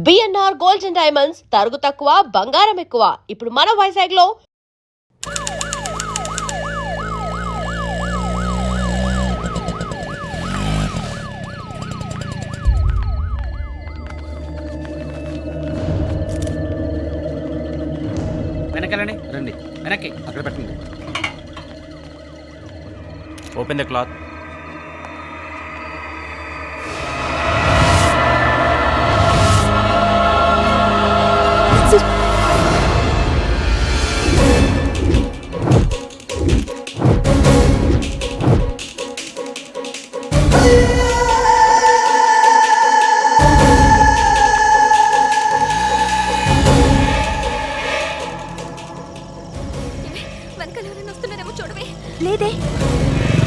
BNR gold and diamonds తరుగు తక్కువ బంగారం ఎక్కువ. ఇప్పుడు మన వైజాగ్ లో వెనకాలండి రండి వెనక్కి అక్కడ పెట్టండి. Open the cloth. వెనకాల ఎవరైనా వస్తున్నారేమో చూడవే. లేదే,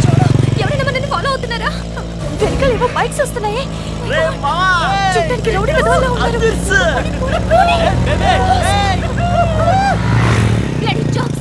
చూడు ఎవరైనా మనల్ని ఫాలో అవుతున్నారా? వెనకాల ఏవో బైక్స్ వస్తున్నాయి. చూడడానికి రౌడీ విధంగా ఉన్నారు. Bloody jokes.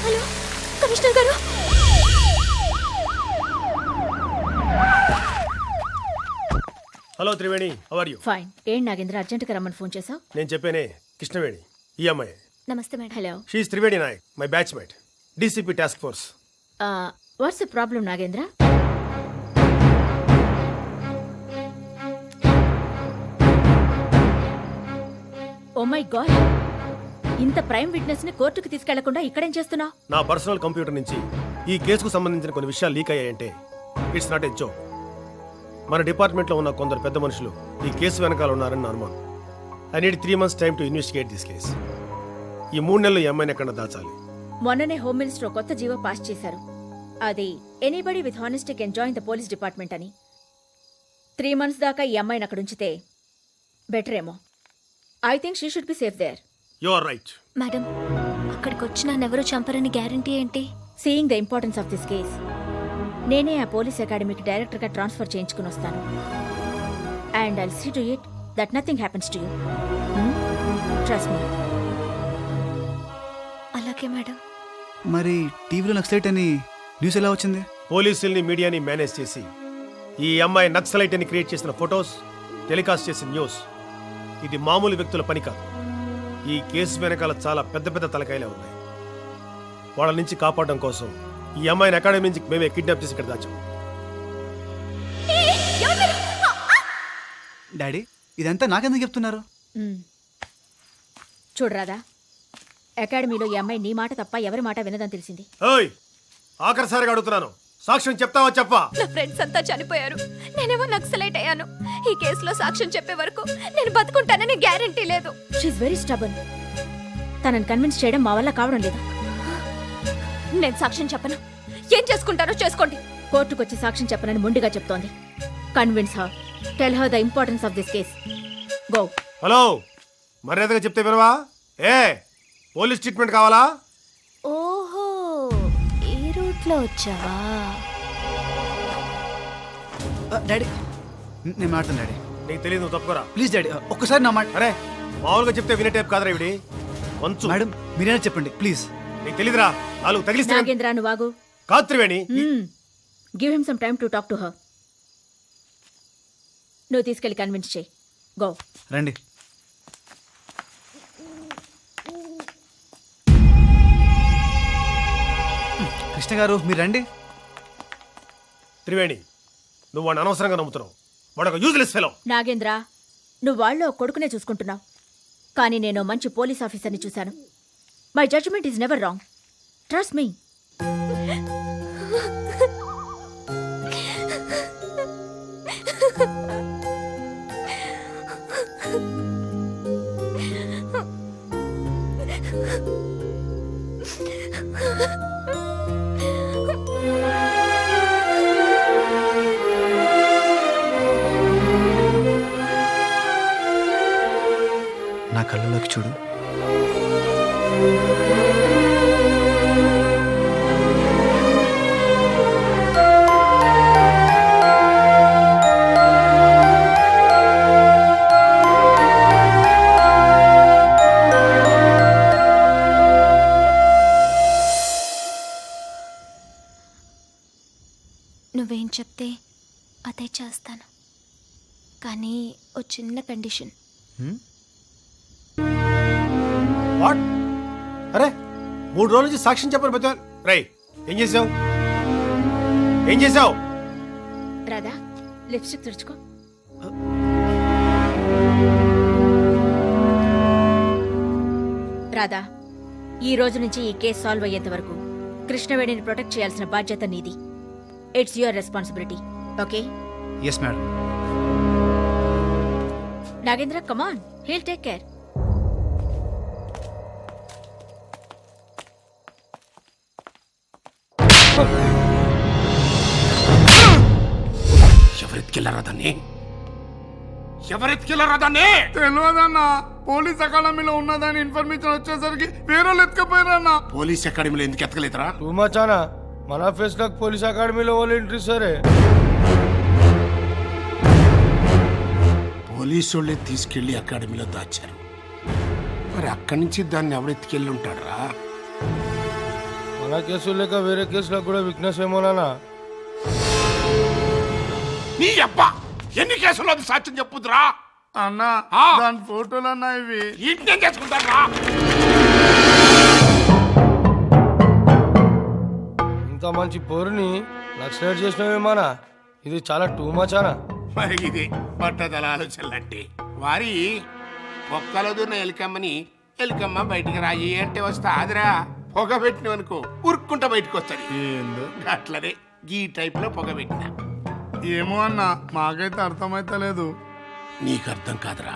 హలో కమిషనర్ గారు. Hello Triveni, how are you? Fine. ఏం నాగేంద్ర అర్జెంటుగా రమ్మని ఫోన్ చేసావు? నేను చెప్పేనే కృష్ణవేణి, ఈ అమ్మాయి. నమస్తే madam. Hello. She is Triveni Nayak, my batchmate, DCP task force. What's the problem Nagendra? Oh my god, ఇంత ప్రైమ్ విట్నెస్ ని కోర్టుకు తీసుకెళ్లకుండా ఇక్కడేం చేస్తున్నావు? నా పర్సనల్ కంప్యూటర్ నుంచి ఈ కేసుకు సంబంధించిన కొన్ని విషయాలు లీక్ అయ్యాయంటే ఇట్స్ నాట్ ఎ జోక్. మన డిపార్ట్మెంట్లో ఉన్న కొందరు పెద్ద మనుషులు ఈ కేసు వెనకాల ఉన్నారని నా అనుమానం. I need 3 months time to investigate this case. ఈ 3 నెలలు ఈ అమ్మాయిని ఎక్కడ దాచాలి? మొన్ననే హోమ్ మినిస్టర్ కొత్త జీవో పాస్ చేశారు. అది anybody with honesty can join the police department అని. 3 months దాకా ఈ అమ్మాయిని అక్కడ ఉంచితే బెటర్ ఏమో. I think she should be safe there. You are right. Madam, అక్కడికి వచ్చి నన్నెవరూ చంపరని గ్యారంటీ ఏంటి? Seeing the importance of this case, నేనే ఆ పోలీస్ అకాడమీకి డైరెక్టర్గా ట్రాన్స్ఫర్ చేయించుకుని వస్తాను. And I'll see to it that nothing happens to you. Trust me. అలాగే మేడం. మరి టీవీలో నక్సలైట్ అని న్యూస్ ఎలా వచ్చింది? పోలీసుల్ని మీడియాని మేనేజ్ చేసి ఈ అమ్మాయి నక్సలైట్ అని క్రియేట్ చేసిన ఫొటోస్, టెలికాస్ట్ చేసిన న్యూస్, ఇది మామూలు వ్యక్తుల పని కాదు. ఈ కేసు వెనకాల చాలా పెద్ద పెద్ద తలకాయలే ఉన్నాయి. వాళ్ళ నుంచి కాపాడడం కోసం ఈ అమ్మాయిని అకాడమీ నుంచి మేమే కిడ్నాప్ చేసి ఇక్కడ దాచాం. డాడీ, ఇదంతా నాకెందుకు చెప్తున్నారు? చూడరాదా, అకాడమీలో ఈ అమ్మాయి నీ మాట తప్ప ఎవరి మాట వినదని తెలిసింది. ఓయ్, ఆఖరిసారిగా అడుగుతున్నాను, సాక్ష్యం చెప్తావా చెప్పా? నా ఫ్రెండ్స్ అంతా చనిపోయారు, నేనేమో నక్సలైట్ అయ్యాను. ఈ కేసులో సాక్ష్యం చెప్పే వరకు నేను బతుకుంటానని గ్యారంటీ లేదు. She is very stubborn. తనని కన్విన్స్ చేయడం మా వల్ల కావడం లేదు. నేను సాక్ష్యం చెప్పను. ఏం చేసుకుంటారో చేసుకోండి. కోర్టుకొచ్చి సాక్ష్యం చెప్పనని మొండిగా చెప్తోంది. Convince her. Tell her the importance of this case. Go. Hello, మర్యాదగా చెప్తే వినవా? పోలీస్ ట్రీట్మెంట్ కావాలా? ఓహో, ఈ రూట్లో వచ్చావా? డాడీ, నేను మాట్లాడతాను డాడీ. నీకు తెలియదు, నువ్వు తప్పుకోరా ప్లీజ్ డాడీ, ఒక్కసారి నా మాట. అరే, మామూలుగా చెప్తే వినే టైప్ కాదరా ఇవిడి. వంచు. మేడం, మీరైనా చెప్పండి ప్లీజ్. నీకు తెలీదురా, నాలుగు తగిలిస్తే నాగేంద్ర, నువ్వు ఆగు. కాదు Triveni. Give him some time to talk to her. నువ్వు తీసుకెళ్ళి కన్విన్స్ చేయి. గో. రండి. కృష్ణ గారు, మీరు రండి. త్రివేణి, నువ్వు వాడిని అనవసరంగా నమ్ముతున్నావు. వాడు ఒక యూజ్లెస్ ఫెలో. నాగేంద్ర, నువ్వు వాళ్ళు కొడుకునే చూసుకుంటున్నావు. కానీ నేను మంచి పోలీస్ ఆఫీసర్ని చూశాను. My judgement is never wrong. Trust me. నా కళ్ళలోకి చూడు. నువ్వేం చెప్తే అదే చేస్తాను, కానీ ఓ చిన్న కండిషన్. వాట్? అరే 3 రోజుల నుంచి సాక్ష్యం చెప్పని బతా. రై, ఏం చేసావు? రాధా, లిప్స్టిక్ తుడుచుకో. రాధా, ఈ రోజు నుంచి ఈ కేసు సాల్వ్ అయ్యేంత వరకు కృష్ణవేణిని ప్రొటెక్ట్ చేయాల్సిన బాధ్యత నీది. It's your responsibility. Okay? Yes madam. Nagendra, come on, heal take care. ఎవరెత్తుకెళ్ళరా దాన్ని? తెలియదన్నా. పోలీస్ అకాడమీలో ఉన్నదని ఇన్ఫర్మేషన్ వచ్చేసరికి వేరే వాళ్ళు ఎత్తుకపోయారన్నా. పోలీస్ అకాడమీలో ఎందుకు ఎత్తకలేదురా? టూ మచ్ అన్నా. మన ఫేస్ లో పోలీస్ అకాడమీలో వాళ్ళు ఎంట్రీ సరే. పోలీసు వాళ్ళే తీసుకెళ్లి అకాడమీలో దాచారు. మరి అక్కడి నుంచి దాన్ని ఎవరెత్తుకెళ్ళి ఉంటాడరా? మన కేసులు లేక వేరే కేసులకు కూడా వీక్నెస్ ఏమోనా? నీ అబ్బా ఎన్ని కేసులు అది సాక్ష్యం చెప్పుదురా? అన్నా దాని ఫోటోలు అన్నా ఇవి. ఇంకేం చేసుకుంటారా? ఇంత మంచి పోరుని నక్సలైట్ చేసినవేమానా? ఇది చాలా టూ మచ్ అనా. మరి ఇది పట్టదల ఆలోచనలంటే. వారి ఒక్కలో దున్న ఎలికమ్మని ఎలికమ్మ బయటికి రాయి అంటే వస్తా ఆదిరా. పొగ పెట్టినవనుకో ఉరుక్కుంటా బయటకు వస్తుంది. అట్లనే ఈ టైప్ లో పొగ పెట్టిన. ఏమో అన్నా, మాకైతే అర్థమైతలేదు. నీకు అర్థం కాదురా.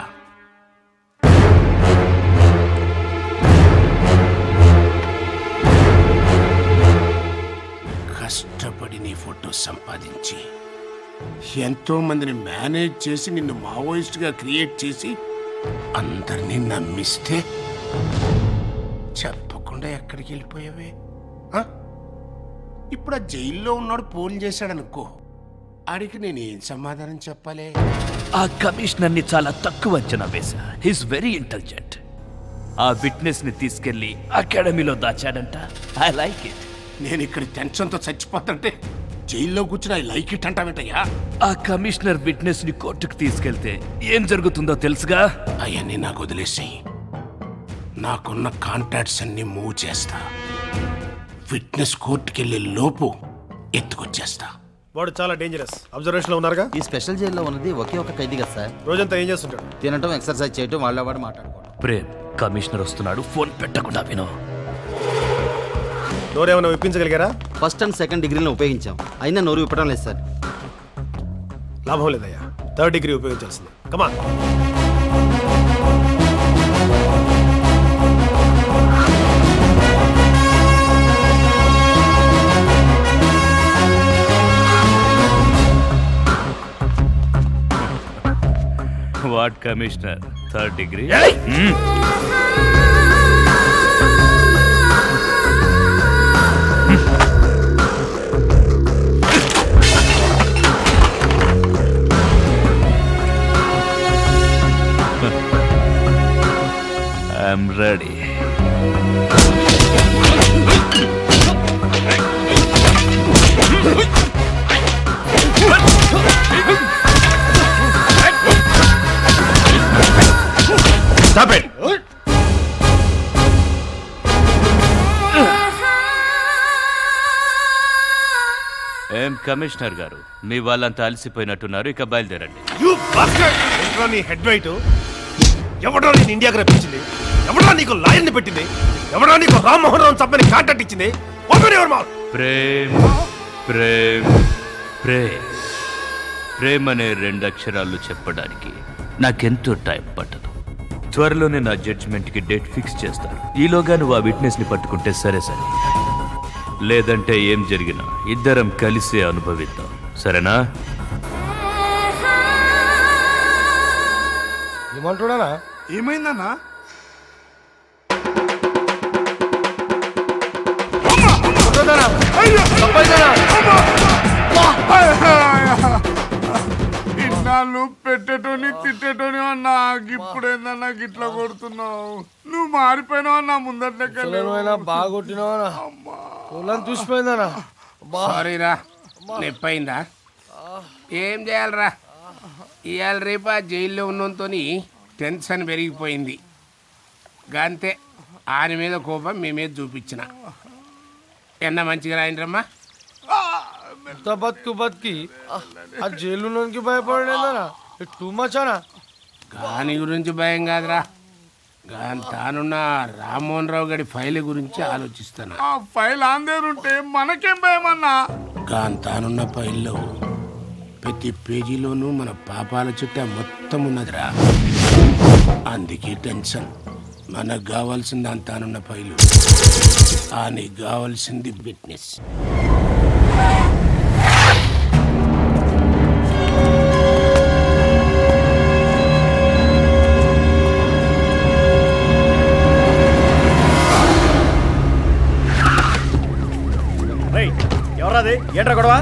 కష్టపడి నీ ఫోటో సంపాదించి ఎంతో మందిని మేనేజ్ చేసి నిన్ను మావోయిస్ట్ గా క్రియేట్ చేసి అందరినీ నమ్మిస్తే చెప్పకుండా ఎక్కడికి వెళ్ళిపోయావే? ఇప్పుడు ఆ జైల్లో ఉన్నాడు ఫోన్ చేశాడనుకో, ఆడికి నేనేం సమాధానం చెప్పాలి? ఆ కమిషనర్ ని చాలా తక్కువ అంచనా వేశా. He's very intelligent. ఆ విట్నెస్ ని తీసుకెళ్లి అకాడమీలో దాచాడంట. I like it. నేను ఇక్కడ టెన్షన్తో చచ్చిపోతుంటే జైల్లో కూర్చుని ఐ లైక్ ఇట్ అంటావేంటయ్యా? ఆ కమిషనర్ విట్నెస్ ని కోర్టుకు తీసుకెళ్తే ఏం జరుగుతుందో తెలుసుగా? అవన్నీ నాకు వదిలేసి నాకున్న కాంటాక్ట్స్ అన్ని మూవ్ చేస్తా. విట్నెస్ కోర్టుకెళ్ళే లోపు ఎత్తుకొచ్చేస్తా. వాడు చాలా డేంజరస్. అబ్జర్వేషన్ లో ఉన్నారుగా? ఈ స్పెషల్ జైల్లో ఉన్నది ఒకే ఒక ఖైదీ కదా సార్. రోజంతా ఏం చేస్తుంటాడు? తినటం, ఎక్సర్సైజ్ చేయటం, వాళ్ళ మాట్లాడుకోవడం. ప్రేమ్, కమిషనర్ వస్తున్నాడు, ఫోన్ పెట్టకుండా విను. నోరేమైనా విప్పించగలిగారా? ఫస్ట్ అండ్ సెకండ్ డిగ్రీలను ఉపయోగించాం, అయినా నోరు విప్పడం లేదు సార్. లాభం లేదయ్యా, 3rd డిగ్రీ ఉపయోగించాల్సింది. Come on. What commissioner, 3rd degree? I'm ready. Stop it! ఏం కమిషనర్ గారు, మీ వాళ్ళంతా అలసిపోయినట్టున్నారు, ఇక బయలుదేరండి. You bastard! ఏంట్రా నీ హెడ్ వెయిట్? ఎవడో నేను ఇండియాకి రప్పించింది? ఎవడో నీకు లాయర్ని పెట్టింది? ఎవడో నీకు రామ్మోహన్ రావు చంపని కాంటాక్ట్ ఇచ్చింది? Open your mouth. Prem Prem Prem Prem అనే 2 అక్షరాలు చెప్పడానికి నాకెంతో టైం పట్టదు. త్వరలోనే నా జడ్జిమెంట్కి డేట్ ఫిక్స్ చేస్తారు. ఈలోగా నువ్వు ఆ విట్నెస్ని పట్టుకుంటే సరే సరే, లేదంటే ఏం జరిగినా ఇద్దరం కలిసే అనుభవిద్దాం. సరేనా? ఏమంటున్నానా? ఏమైందన్నా? ఇన్నాళ్ళు పెట్టేటోని తిట్టేటోని అన్నా, ఇప్పుడేందన్నా గిట్లా కొడుతున్నావు? నువ్వు మారిపోయినావు అన్నా, ముందర నువ్వైనా బాగా కొట్టినావనా? పొలం చూసిపోయిందనా? సారీరా, నొప్పైందా? ఏం చేయాలరా, ఇవాళ రేపు ఆ జైల్లో ఉన్నంతో టెన్షన్ పెరిగిపోయింది. గంతే, ఆయన మీద కోపం మీ మీద చూపించిన. ఎన్న మంచిగా రాయండిరమ్మా. ఎంత బతికి ఆ జైలుకి భయపడేందనా? టూ మచ్ అనా? దాని గురించి భయం కాదురా, తానున్న రామ్మోహన్ రావు గడి ఫైల్ గురించి ఆలోచిస్తాను. ఆ ఫైల్ ఆందేరుంటే మనకేం భయమన్నా? తానున్న ఫైల్లో ప్రతి పేజీలోనూ మన పాపాల చుట్టూ మొత్తం ఉన్నదిరా. అందుకే టెన్షన్. మనకు కావాల్సింది తానున్న ఫైలు, నీకు కావాల్సింది విట్నెస్. ఎవరాది? ఏంట్రా గొడవ?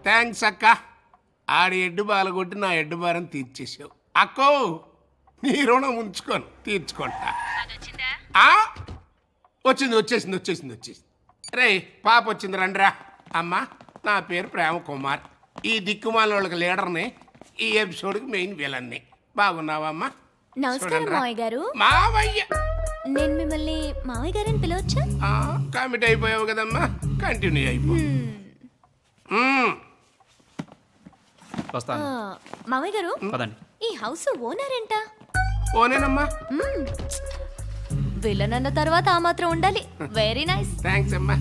థ్యాంక్స్ అక్క. ఆడి ఎడ్డు బాల కొట్టి నా ఎడ్డు భారం తీర్చేసావు. అక్కో, నీ రుణం ఉంచుకోను, తీర్చుకుంటా. వచ్చేసింది. రే పాప వచ్చింది, రండిరా. అమ్మా, నా పేరు ప్రేమ కుమార్. ఈ దిక్కుమాల వాళ్ళకి లీడర్ని, ఈ ఎపిసోడ్కి మెయిన్ విలన్ని. బాగున్నావా అమ్మా? నమస్కారం మావయ్య గారు. మావయ్య, నేను మిమ్మల్ని మావయ్య గారని పిలవచ్చా? కమిట్ అయిపోయావు కదమ్మా, కంటిన్యూ అయిపో. మావయ్య గారు, ఈ హౌస్ ఓనర్ ఏంట? ఓనేనమ్మా. విలన్ అన్న తర్వాత ఆ మాత్రం ఉండాలి. Very nice. థ్యాంక్స్ అమ్మా.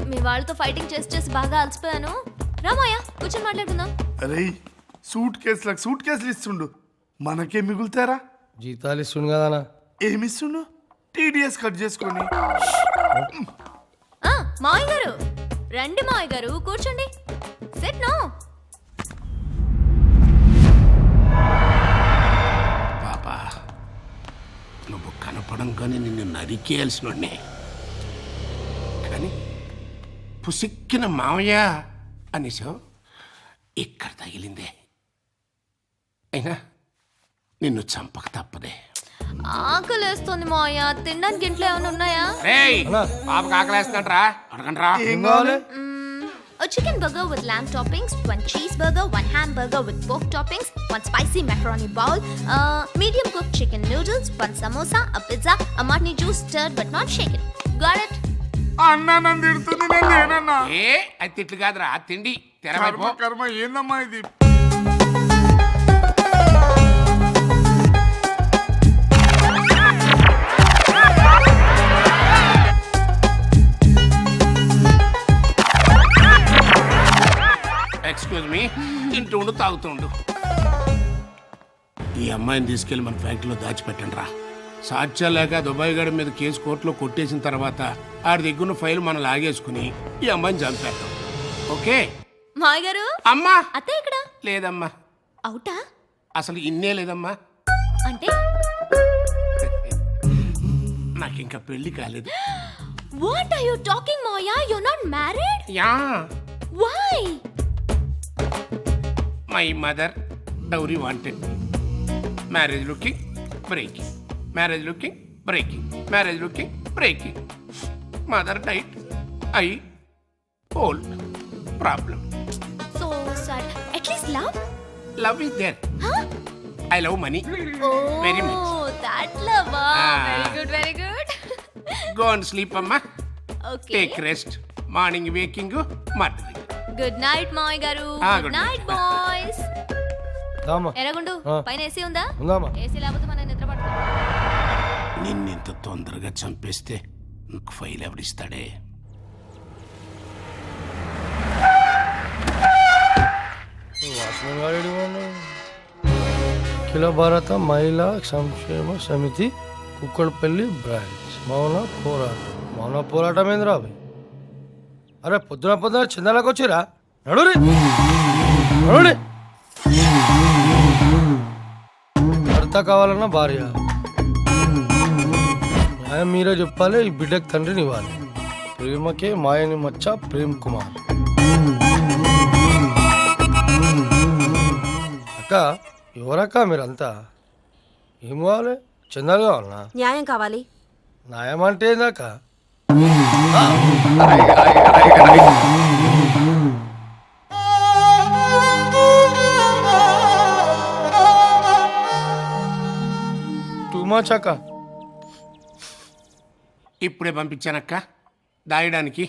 మీ వాళ్ళతో ఫైటింగ్ చేసి బాగా అలసిపోయాను. రామాయా కూర్చొని మాట్లాడుకుందాం. అరే సూట్ కేసులు ఇస్తుండు, మనకేం మిగులుతారా? జీతాలు ఇస్తుంది కదనా. ఏమిస్తుండు? టీడీఎస్ కట్ చేసుకొని. మావయ్య గారు రండి, మావయ్య గారు కూర్చోండి. Set no. పాపా నువ్వు కనపడంగానే నిన్ను నరికేయాల్సినోడ్నే, కానీ పుసిక్కిన మావయ్య అనేసావు, ఇక్కడ తగిలిందే. అయినా నిన్ను చంపక తప్పదే. ఆకలేస్తుంది మావయ్య, తినడానికి ఇంట్లో ఏమైనా ఉన్నాయా? పాపకు ఆకలేస్తుందంటరా, అడగండ్రా. ఏం కావాలి? A chicken burger with lamb toppings, 1 cheeseburger, 1 hamburger with pork toppings, 1 spicy macaroni bowl, medium cooked chicken noodles, 1 samosa, a pizza, a martini juice stirred but not shaken. Got it? అన్నా నన్ను తిడుతుంది, నేను లేనన్నా. అది తిట్లు కాదురా, తిండి తెరవైపో. కర్మ ఏందమ్మా ఇది? ఎక్స్క్యూజ్ మీ, తింటుండు తాగుతుండు. ఈ అమ్మాయిని తీసుకెళ్లి మన ఫ్యాక్టరీలో దాచిపెట్టండి రా. సాక్ష్యం లేక దుబాయ్ గడి మీద కేసు కోర్టులో కొట్టేసిన తర్వాత ఆడి దగ్గర ఫైల్ మనం లాగేసుకుని ఈ అమ్మాయిని చంపేద్దాం. ఓకే? మావయ్య గారు, అమ్మా అత్తయ్య ఇక్కడ లేదమ్మా, అవుటా? అసలు ఇన్నే లేదమ్మా. అంటే నాకు ఇంకా పెళ్లి కాలేదు. What are you talking, Maya? You're not married? Yeah, Why? My mother dowry wanted. Marriage looking breaking, marriage looking breaking, marriage looking breaking. Mother died, I old. Problem. So sad. At least love? Love is there. Huh? I love money Oh, very much. that love. Ah. Very good, very good. Go and sleep అమ్మా. Okay. Take rest. Morning waking, murdering. Good night, Maya garu. Ah, Good good night, night. boys. Rama ఎరగుండు, పైన AC ఉందా? ఉందామా? AC లేకపోతే మనం నిద్ర పడుతుంది. నిన్నింత తొందరగా చంపేస్తే నాకు ఫైల్ ఎవడిస్తాడే? వాచ్మెన్ గారు అఖిల భారత మహిళా సంక్షేమ సమితి కుక్కడపల్లి బ్రాంచ్ మౌన పోరాటం ఏంద్రా అవి? అరే పొద్దున చందాలకు వచ్చిరా? నడురి నడురి. భర్త కావాలన్నా భార్య, న్యాయం మీరే చెప్పాలి. ఈ బిడ్డకి తండ్రిని ఇవ్వాలి. ప్రేమకే మాయని మచ్చ ప్రేమ్ కుమార్. అక్క ఎవరక్క మీరంతా? ఏం కావాలి? చందాలు కావాలన్నా? న్యాయం కావాలి. న్యాయం అంటే ఏందాక? టూ మచ్ అక్క. ఇప్పుడే పంపించానక్క దాయడానికి.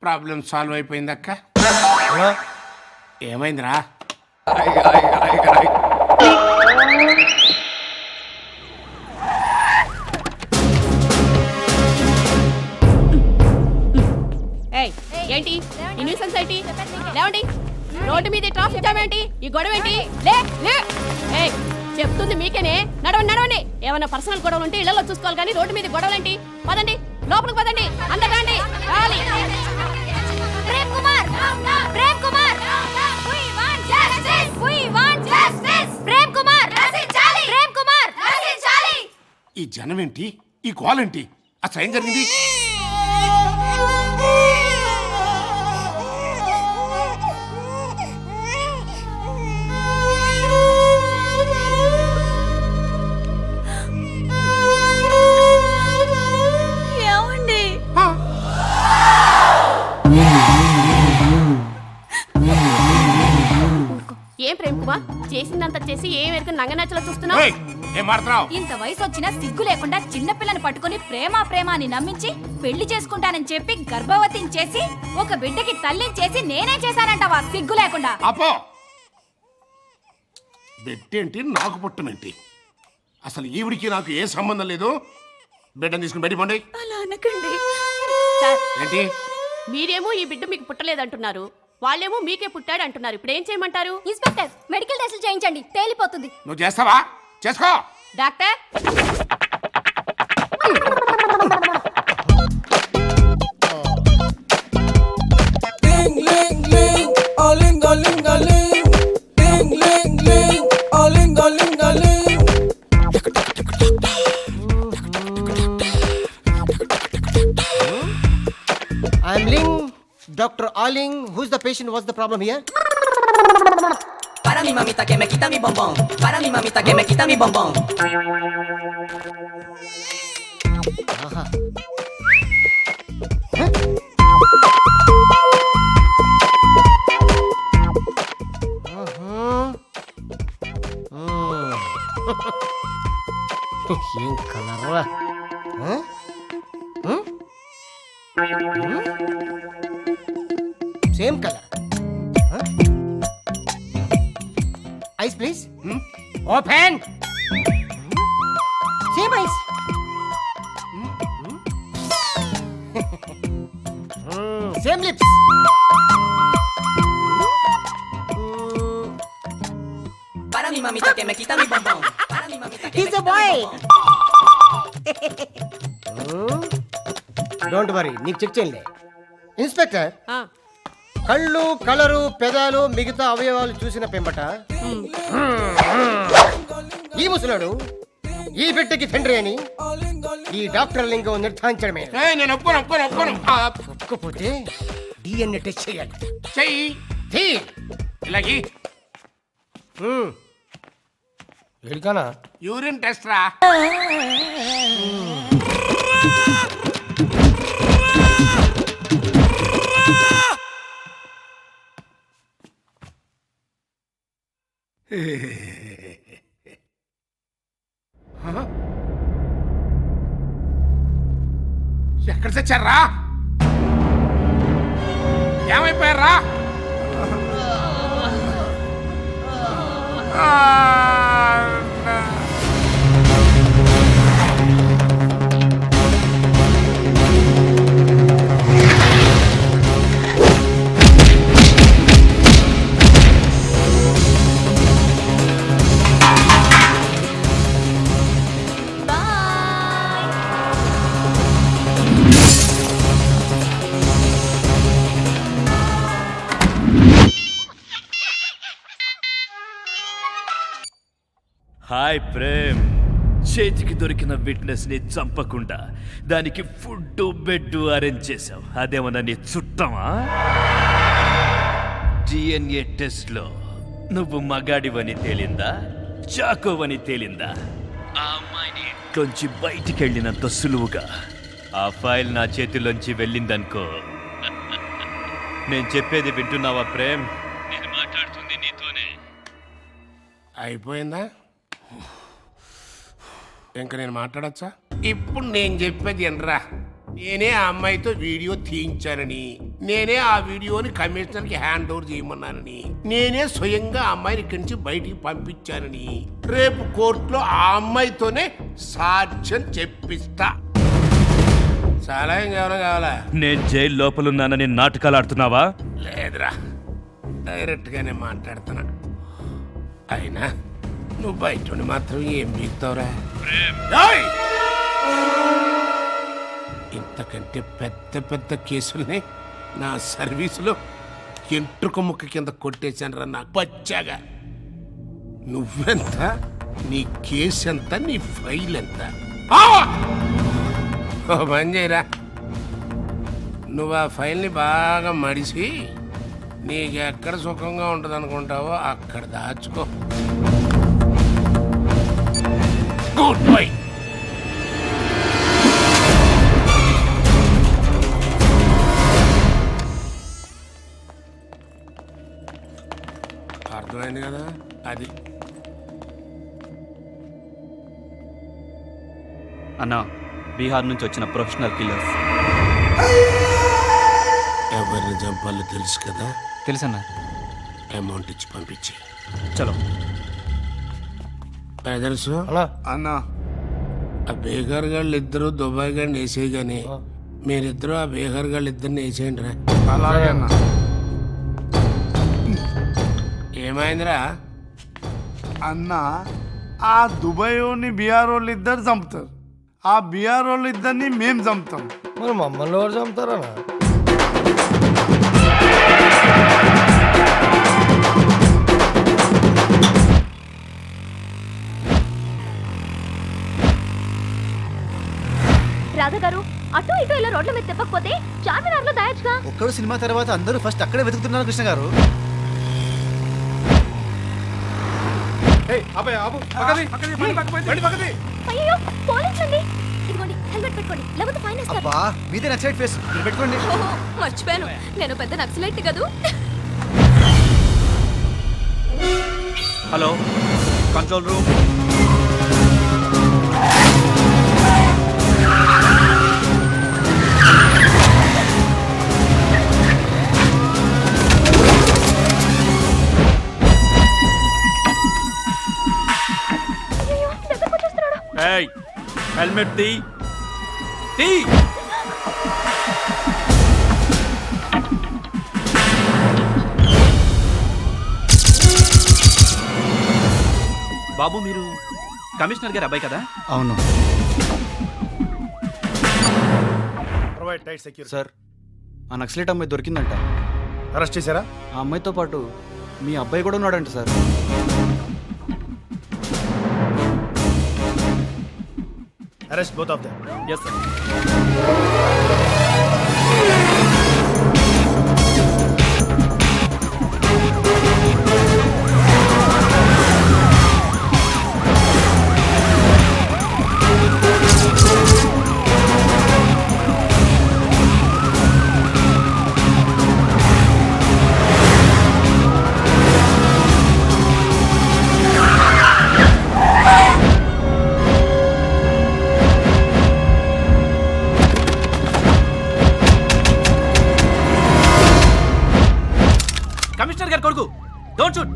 Problem solve అయిపోయిందక్క. అన్నా, ఏమైందిరా? ఏంటి ఈ న్యూసెన్స్ ఏంటి? లేవండి. రోడ్డు మీద ట్రాఫిక్ జామ్ ఏంటి? ఈ గొడవ ఏంటి? లే లే. ఏయ్, చెప్తుంది మీకేనే. నడవండి నడవండి. ఏమైనా పర్సనల్ గొడవలు ఉంటే ఇళ్లలో చూసుకోవాలి, కానీ రోడ్డు మీద గొడవలు ఏంటి? పదండి, లోపలికి పదండి. అందరు రండి. రావాలి. Prem Kumar, Prem Kumar, we want justice, we want justice. Prem Kumar, రచించాలి. Prem Kumar, రచించాలి. ఈ జనం ఏంటి? ఈ గోల్ ఏంటి? అసలు ఏం జరిగింది? ఏమండి? ఏం ప్రేమ్ కుమార్, చేసిందంతా చేసి ఏం ఎరుకు నంగనచ్చలో చూస్తున్నావు? ఏయ్, ఏం మాట్లాడుతున్నావ్? ఇంత వయసు వచ్చినా సిగ్గు లేకుండా చిన్నపిల్లని పట్టుకొని ప్రేమ అని నమ్మించి పెళ్లి చేసుకుంటానని చెప్పి గర్భవతిని చేసి ఒక బిడ్డకి తల్లిని చేసి నేనే చేశానంటావా? సిగ్గు లేకుండా. అపో బెట్టేంటి, నాకు పుట్టమేంటి? అసలు ఈవిడికి నాకు ఏ సంబంధం లేదు. బిడ్డను తీసుకుని బయట పండి. అలా అనకండి. సార్, ఏంటి? మీరేమో ఈ బిడ్డ మీకు పుట్టలేదంటున్నారు, వాళ్ళేమో మీకే పుట్టాడు అంటున్నారు. ఇప్పుడు ఏం చేయమంటారు? ఇన్స్పెక్టర్ మెడికల్ టెస్టులు చేయించండి, తేలిపోతుంది. నువ్వు చేస్తావా? చేసుకో. Doctor I'm Ling, Dr. Aling. Who's the patient? What's the problem here? Para mi mamita que me quita mi bombón. Para mi mamita que me quita mi bombón. Aha. ఏం కలర్రా? Same colour. Eyes please. Open. Same eyes. Same lips. Para mi mamita que me quita mi bombón. Para mi mamita que He's a boy. Don't worry, నీకు check చేయండి. Inspector, ఆ, కళ్ళు, colour, పెదాలు, మిగతా అవయవాలు చూసిన పెంబట ఈ ముసలాడు ఈ బిడ్డకి తండ్రి అని ఈ డాక్టర్ లింగం నిర్ధారించడమే. నేను ఒప్పుకోను ఒప్పుకోను ఒప్పుకోను. ఒప్పుకోపోతే డిఎన్ఏ టెస్ట్ చేయాలి. చెయ్యి. తీ. ఇలాగి ఎడికానా? యూరిన్ టెస్ట్ రా. ఎక్కడ తెచ్చారా? ఏమైపోయారా? హాయ్ ప్రేమ్, చేతికి దొరికిన విట్నెస్ ని చంపకుండా దానికి ఫుడ్ బెడ్ అరేంజ్ చేసావు. అదేమన్నా నీ చుట్టమా? డిఎన్ఏ టెస్ట్ లో నువ్వు మగాడివని తేలిందా, చాకోవని తేలిందా? ఆ అమ్మాయిని ఇంట్లోంచి బయటికి వెళ్ళినంత సులువుగా ఆ ఫైల్ నా చేతిలోంచి వెళ్ళిందనుకో. నేను చెప్పేది వింటున్నావా ప్రేమ్? నేను మాట్లాడుతుంది నీతోనే. అయిపోయిందా? ఇంకా నేను మాట్లాడచ్చా? ఇప్పుడు నేను చెప్పేది ఎనరా. నేనే ఆ అమ్మాయితో వీడియో తీయించానని, నేనే ఆ వీడియోని కమిషనర్కి హ్యాండ్ ఓవర్ చేయమన్నానని, నేనే స్వయంగా ఆ అమ్మాయిని ఇక్కడి నుంచి బయటికి పంపించానని రేపు కోర్టులో ఆ అమ్మాయితోనే సాక్ష్యం చెప్పిస్తా. చాలా ఇంకేమైనా కావాలా? నేను జైలు లోపలున్నానని నాటకాలు ఆడుతున్నావా? లేదురా, డైరెక్ట్గానే మాట్లాడుతున్నా. అయినా నువ్వు బయట మాత్రం ఏం బీగుతావురా? ఇంతకంటే పెద్ద పెద్ద కేసుల్ని నా సర్వీసులో ఎంట్రుక ముక్క కింద కొట్టేశాను రా. నాకు పచ్చాగా నువ్వెంత, నీ కేసు ఎంత, నీ ఫైల్ ఎంత? ఓ పని చేయరా, నువ్వు ఆ ఫైల్ని బాగా మడిసి నీకు ఎక్కడ సుఖంగా ఉంటుంది అనుకుంటావో అక్కడ దాచుకో. Goodbye. అర్థమైంది కదా? అది అన్నా, బీహార్ నుంచి వచ్చిన ప్రొఫెషనల్ కిల్లర్స్. ఎవరిని చంపాలో తెలుసు కదా? తెలుసన్నా. అమౌంట్ ఇచ్చి పంపించి. చలో. తెలుసు అన్నా. ఆ బీహార్ గాళ్ళు ఇద్దరు దుబాయ్ గాడిని వేసేయి కానీ మీరిద్దరూ ఆ బీహార్ గాళ్ళు ఇద్దరిని వేసేయండి రా. అలాగే అన్నా. ఏమైందిరా? అన్న ఆ దుబాయ్ వాళ్ళని బీఆర్ వాళ్ళు ఇద్దరు చంపుతారు, ఆ బీఆర్ వాళ్ళు ఇద్దరిని మేము చంపుతాం. మరి మమ్మల్ని ఎవరు చంపుతారా? రాధా గారు అటు ఇటు ఇలా రోడ్ల మీద తిప్పకపోతే చార్మినార్ లో దాయచ్చుగా. ఒక్కడు సినిమా తర్వాత అందరూ ఫస్ట్ అక్కడే వెతుకుతున్నారు కృష్ణ గారు. అయ్యో పోలీసులండి. ఇదిగోండి హెల్మెట్ పెట్టుకోండి లేకపోతే ఫైన్ వేస్తారు. అబ్బా మీదే నక్సలైట్ ఫేస్, మీరు పెట్టుకోండి. ఓహో, మర్చిపోయాను నేను పెద్ద నక్సలైట్ కదూ. Hello control room. అయ్యో దగ్గరకు వచ్చేస్తున్నాడు. హెల్మెట్ తీ తీ. బాబు మీరు కమిషనర్ గారి అబ్బాయి కదా? అవును ప్రొవైడ్ టైట్ సెక్యూరిటీ. సార్, ఆ నక్సలైట్ అమ్మాయి దొరికిందంట. అరెస్ట్ చేశారా? ఆ అమ్మాయితో పాటు మీ అబ్బాయి కూడా ఉన్నాడంట sir. Arrest both of them. Yes sir. Commissioner గారి కొడుకు, డోంట్ షూట్.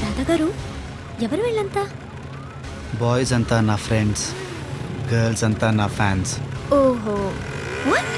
రాధా గారు ఎవరు వెళ్ళంతా? బాయ్స్ అంతా నా ఫ్రెండ్స్, గర్ల్స్ అంతా నా ఫ్యాన్స్. ఓహో వాట్